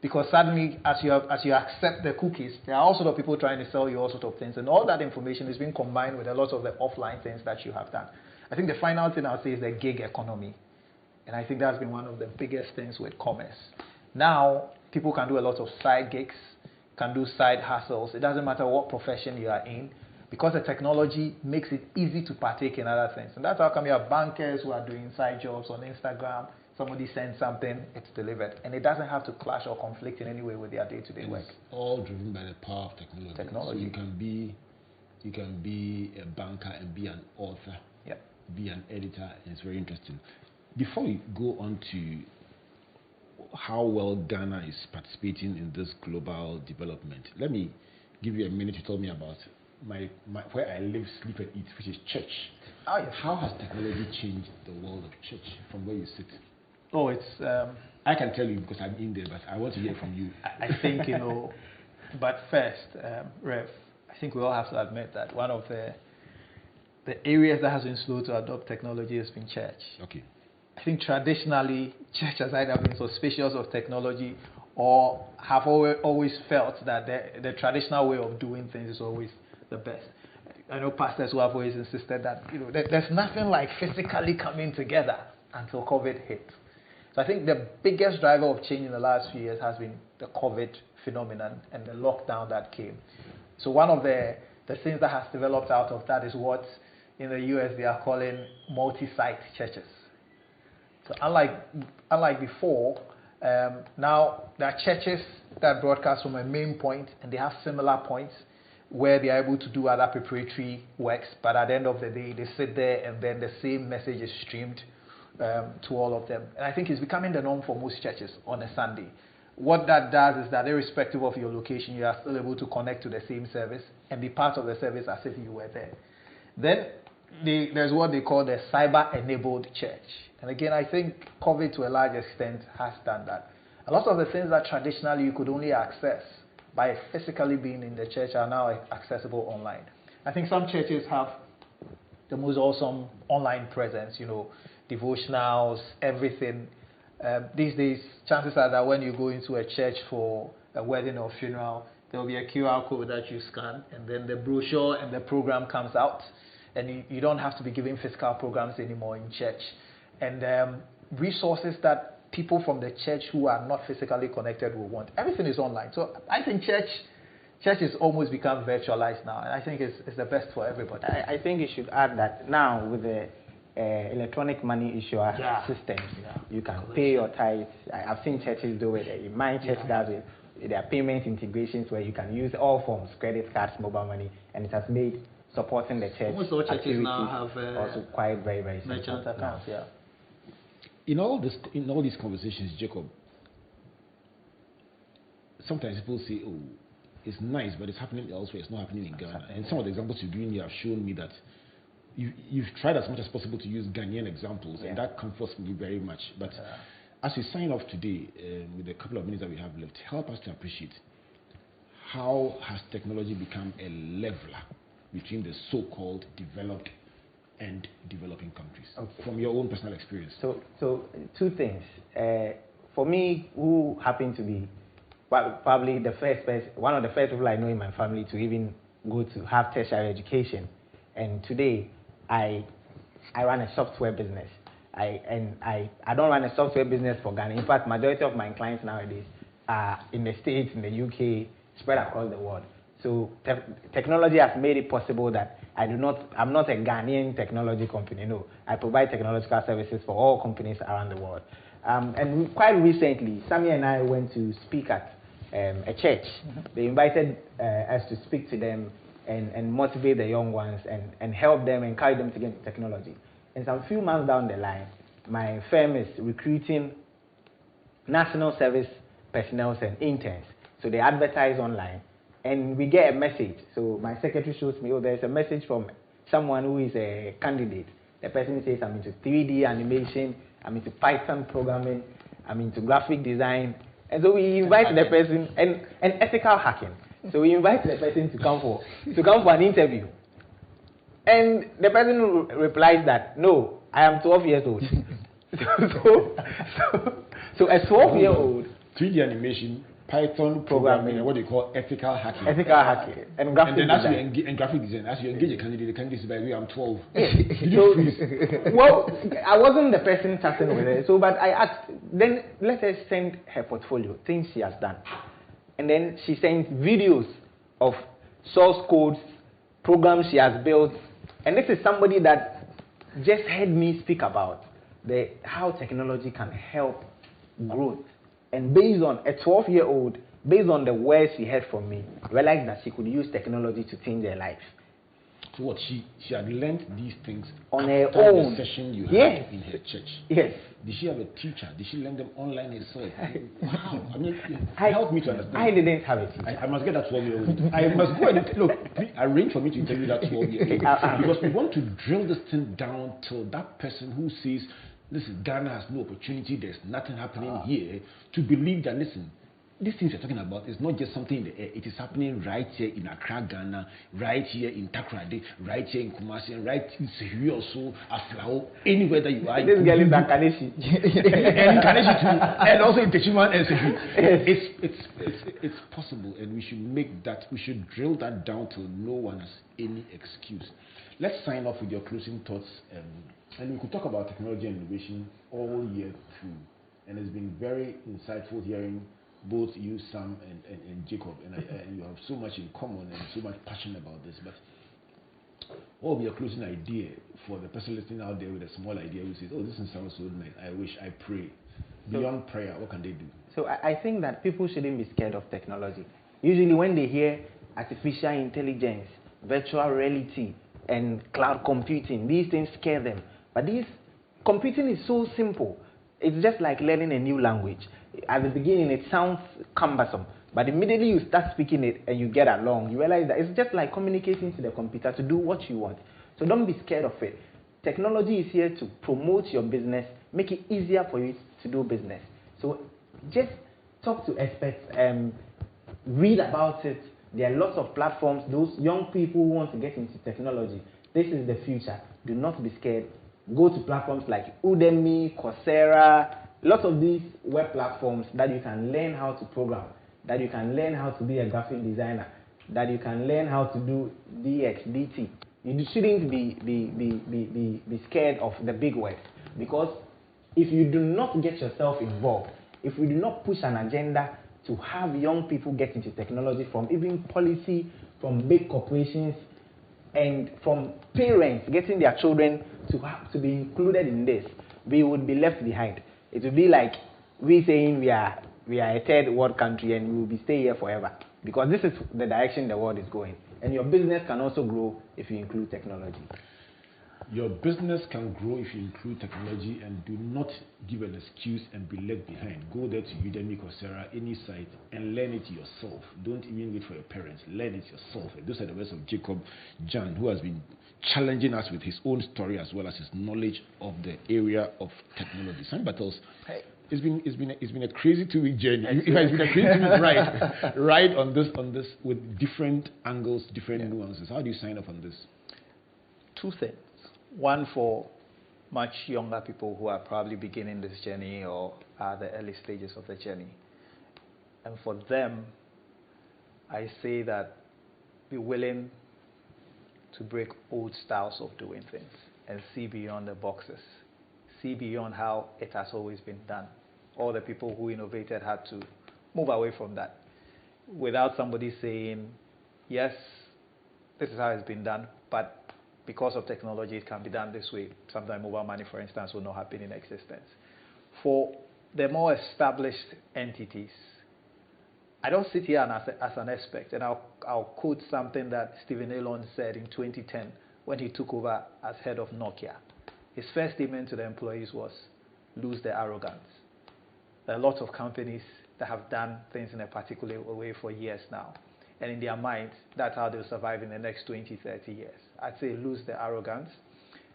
Because suddenly, as you accept the cookies, there are all sorts of people trying to sell you all sorts of things. And all that information is being combined with a lot of the offline things that you have done. I think the final thing I'll say is the gig economy. And I think that's been one of the biggest things with commerce. Now, people can do a lot of side gigs, can do side hustles. It doesn't matter what profession you are in, because the technology makes it easy to partake in other things. And that's how come you have bankers who are doing side jobs on Instagram. Somebody sends something, it's delivered. And it doesn't have to clash or conflict in any way with their day-to-day work. It's all driven by the power of technology. So you can be a banker and be an author, be an editor, and it's very interesting. Before we go on to how well Ghana is participating in this global development, let me give you a minute to tell me about my where I live, sleep, and eat, which is church. Oh, yes. How has technology changed the world of church from where you sit? Oh, it's... I can tell you because I'm in there, but I want to hear from you. I think, but first, Rev, I think we all have to admit that one of the areas that has been slow to adopt technology has been church. Okay. I think traditionally, church has either been suspicious of technology or have always felt that the traditional way of doing things is always the best. I know pastors who have always insisted that there's nothing like physically coming together until COVID hit. So I think the biggest driver of change in the last few years has been the COVID phenomenon and the lockdown that came. So one of the things that has developed out of that is what in the US they are calling multi-site churches. So unlike before, now there are churches that broadcast from a main point and they have similar points where they are able to do other preparatory works, but at the end of the day they sit there and then the same message is streamed to all of them. And I think it's becoming the norm for most churches on a Sunday. What that does is that irrespective of your location, you are still able to connect to the same service and be part of the service as if you were there. Then there's what they call the cyber-enabled church. And again, I think COVID to a large extent has done that. A lot of the things that traditionally you could only access by physically being in the church are now accessible online. I think some churches have the most awesome online presence, devotionals, everything. These days, chances are that when you go into a church for a wedding or funeral, there will be a QR code that you scan, and then the brochure and the program comes out, and you don't have to be giving physical programs anymore in church. And resources that people from the church who are not physically connected will want. Everything is online. So I think church has almost become virtualized now, and I think it's the best for everybody. I think you should add that now with the electronic money issuer systems, you can pay your tithes. I've seen churches do it. My church does it. There are payment integrations where you can use all forms, credit cards, mobile money, and it has made supporting the church almost all churches now have also quite very, very simple. Merchant accounts, In all these conversations, Jacob, sometimes people say, "Oh, it's nice, but it's happening elsewhere. It's not happening in Ghana." And some of the examples you've given me have shown me that you've tried as much as possible to use Ghanaian examples, and that comforts me very much. But as we sign off today, with the couple of minutes that we have left, help us to appreciate how has technology become a leveler between the so-called developed and developing countries, from your own personal experience. So two things. For me, who happened to be probably the first person, one of the first people I know in my family to even go to have tertiary education, and today I run a software business. I don't run a software business for Ghana. In fact, majority of my clients nowadays are in the States, in the UK, spread across the world. So technology has made it possible that I'm not a Ghanaian technology company. No, I provide technological services for all companies around the world. And quite recently, Sammy and I went to speak at a church. They invited us to speak to them and motivate the young ones and help them, encourage them to get into technology. And some few months down the line, my firm is recruiting national service personnel and interns. So they advertise online. And we get a message. So my secretary shows me, there's a message from someone who is a candidate. The person says, I'm into 3D animation, I'm into Python programming, I'm into graphic design. And so we invite the person, and ethical hacking. So we invite the person to come for an interview. And the person replies that, no, I am 12 years old. so a 12-year-old. 3D animation, Python programming, and what they call ethical hacking. Ethical hacking. And graphic design. And then graphic design. As you engage a candidate, the candidate says, by the way, I'm 12. Well, I wasn't the person chatting with her. So, but I asked, then let her send her portfolio, things she has done. And then she sends videos of source codes, programs she has built. And this is somebody that just heard me speak about how technology can help growth. And based on a 12-year-old, based on the words she heard from me, realized that she could use technology to change her life. So what, she had learned these things on her own. The session you had in her church. Yes. Did she have a teacher? Did she learn them online herself? Wow. I mean, help me to understand. I didn't have a teacher. I must get that 12-year-old. I must go and look. Arrange for me to interview that 12-year-old because we want to drill this thing down till that person who says, listen, Ghana has no opportunity, there's nothing happening here, to believe that, listen, these things you're talking about is not just something in the air, it is happening right here in Accra, Ghana, right here in Takoradi, right here in Kumasi, and right in Sehui also, Aflao, anywhere that you are. This girl is in Kaneshi. And Kaneshi too, and also in Techiman and Sehui. It's possible, and we should make that, we should drill that down till no one has any excuse. Let's sign off with your closing thoughts, and we could talk about technology and innovation all year through. And it's been very insightful hearing both you, Sam, and Jacob, and you have so much in common and so much passion about this. But what will be your closing idea for the person listening out there with a small idea who says, oh, this sounds so nice, I wish, I pray. Beyond prayer, what can they do? So I think that people shouldn't be scared of technology. Usually when they hear artificial intelligence, virtual reality, and cloud computing, these things scare them. But computing is so simple. It's just like learning a new language. At the beginning, it sounds cumbersome, but immediately you start speaking it and you get along, you realize that it's just like communicating to the computer to do what you want. So don't be scared of it. Technology is here to promote your business, make it easier for you to do business. So just talk to experts, read about it. There are lots of platforms, those young people who want to get into technology. This is the future. Do not be scared. Go to platforms like Udemy, Coursera, lots of these web platforms that you can learn how to program, that you can learn how to be a graphic designer, that you can learn how to do DX, DT. You shouldn't be scared of the big words, because if you do not get yourself involved, if we do not push an agenda to have young people get into technology, from even policy, from big corporations, and from parents getting their children to be included in this, we would be left behind. It would be like we saying we are a third world country and we will be staying here forever, because this is the direction the world is going. And your business can also grow if you include technology. Your business can grow if you include technology, and do not give an excuse and be left behind. Go there to Udemy, Coursera, any site, and learn it yourself. Don't even wait for your parents. Learn it yourself. And those are the words of Jacob Gyan, who has been challenging us with his own story as well as his knowledge of the area of technology. Sammy Bartels, it's been a crazy 2-week journey. It's been a crazy 2-week ride on this with different angles, different nuances. How do you sign up on this? Two things. One, for much younger people who are probably beginning this journey or are the early stages of the journey. And for them, I say that be willing to break old styles of doing things and see beyond the boxes. See beyond how it has always been done. All the people who innovated had to move away from that without somebody saying, yes, this is how it's been done, but because of technology, it can be done this way. Sometimes mobile money, for instance, will not have been in existence. For the more established entities, I don't sit here as an expert, and I'll quote something that Stephen Elon said in 2010 when he took over as head of Nokia. His first statement to the employees was, lose their arrogance. There are lots of companies that have done things in a particular way for years now. And in their minds, that's how they'll survive in the next 20, 30 years. I'd say lose the arrogance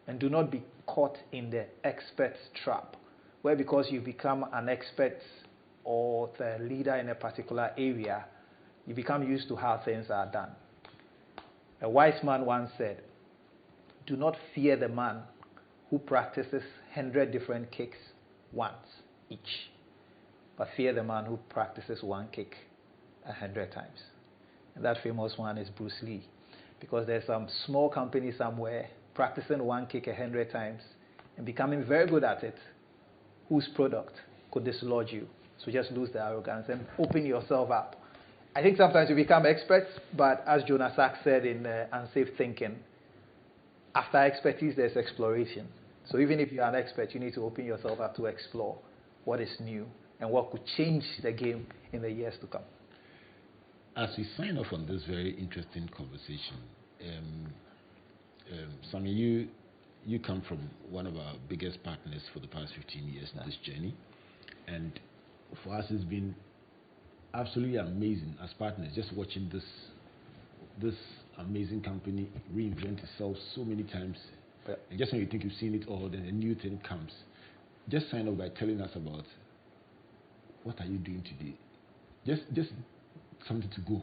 and do not be caught in the expert's trap, where because you become an expert or the leader in a particular area, you become used to how things are done. A wise man once said, do not fear the man who practices 100 different kicks once each, but fear the man who practices one kick 100 times. And that famous one is Bruce Lee, because there's some small company somewhere practicing one kick 100 times and becoming very good at it, whose product could dislodge you. So just lose the arrogance and open yourself up. I think sometimes you become experts, but as Jonas Sachs said in Unsafe Thinking, after expertise, there's exploration. So even if you're an expert, you need to open yourself up to explore what is new and what could change the game in the years to come. As we sign off on this very interesting conversation, Sammy, you come from one of our biggest partners for the past 15 years in this journey, and for us it's been absolutely amazing as partners just watching this amazing company reinvent itself so many times. And just when you think you've seen it all, then a new thing comes. Just sign up by telling us about what are you doing today. Just something to go.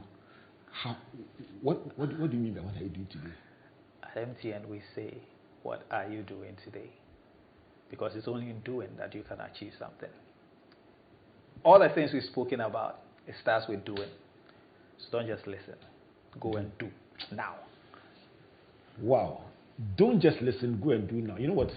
What do you mean by what are you doing today? At MTN we say, what are you doing today? Because it's only in doing that you can achieve something. All the things we've spoken about, it starts with doing. So don't just listen. Go and do now. Wow. Don't just listen, go and do now. You know what?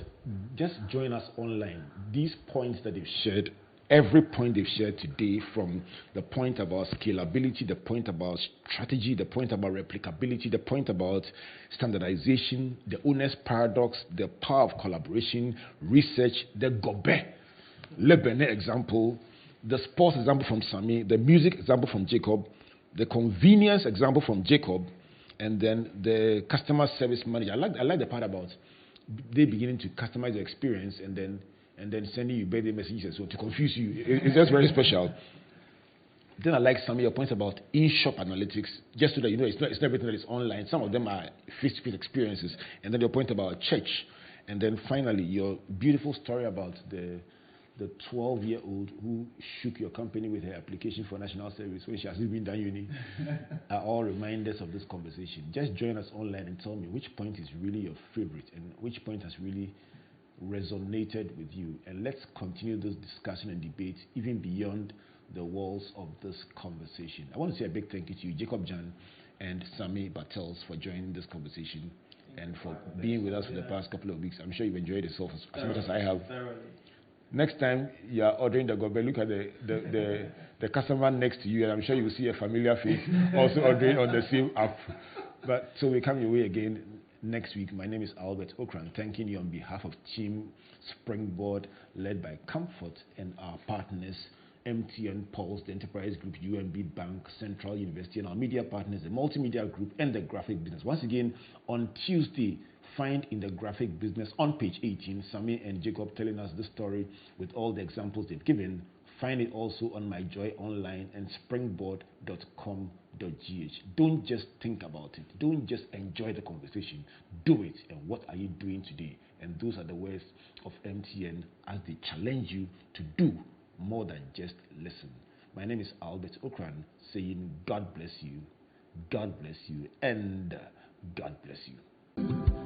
Just join us online. These points that they've shared, every point they've shared today, from the point about scalability, the point about strategy, the point about replicability, the point about standardization, the owner's paradox, the power of collaboration, research, the Gobet, Le Benet example, the sports example from Sammy, the music example from Jacob, the convenience example from Jacob, and then the customer service manager. I like the part about they beginning to customize the experience and then sending you birthday messages so to confuse you. It's just very special. Then I like some of your points about in-shop analytics, just so that you know it's not everything that is online. Some of them are face-to-face experiences. And then your point about church. And then finally, your beautiful story about the 12-year-old who shook your company with her application for national service when she has been done uni are all reminders of this conversation. Just join us online and tell me which point is really your favorite and which point has really resonated with you. And let's continue this discussion and debate even beyond the walls of this conversation. I want to say a big thank you to you, Jacob Gyan and Sammy Bartels, for joining this conversation and for being with us for the past couple of weeks. I'm sure you've enjoyed yourself as much as I have. Next time you are ordering the gobe, look at the customer next to you, and I'm sure you will see a familiar face also ordering on the same app. But so we come your way again next week. My name is Albert Ocran, thanking you on behalf of Team Springboard, led by Comfort and our partners, MTN Pulse, the Enterprise Group, UMB Bank, Central University, and our media partners, the Multimedia Group, and the Graphic Business. Once again, on Tuesday, find in the Graphic Business on page 18, Sammy and Jacob telling us the story with all the examples they've given. Find it also on My Joy Online and springboard.com.gh. Don't just think about it. Don't just enjoy the conversation. Do it. And what are you doing today? And those are the words of MTN as they challenge you to do more than just listen. My name is Albert Ocran, saying God bless you, and God bless you.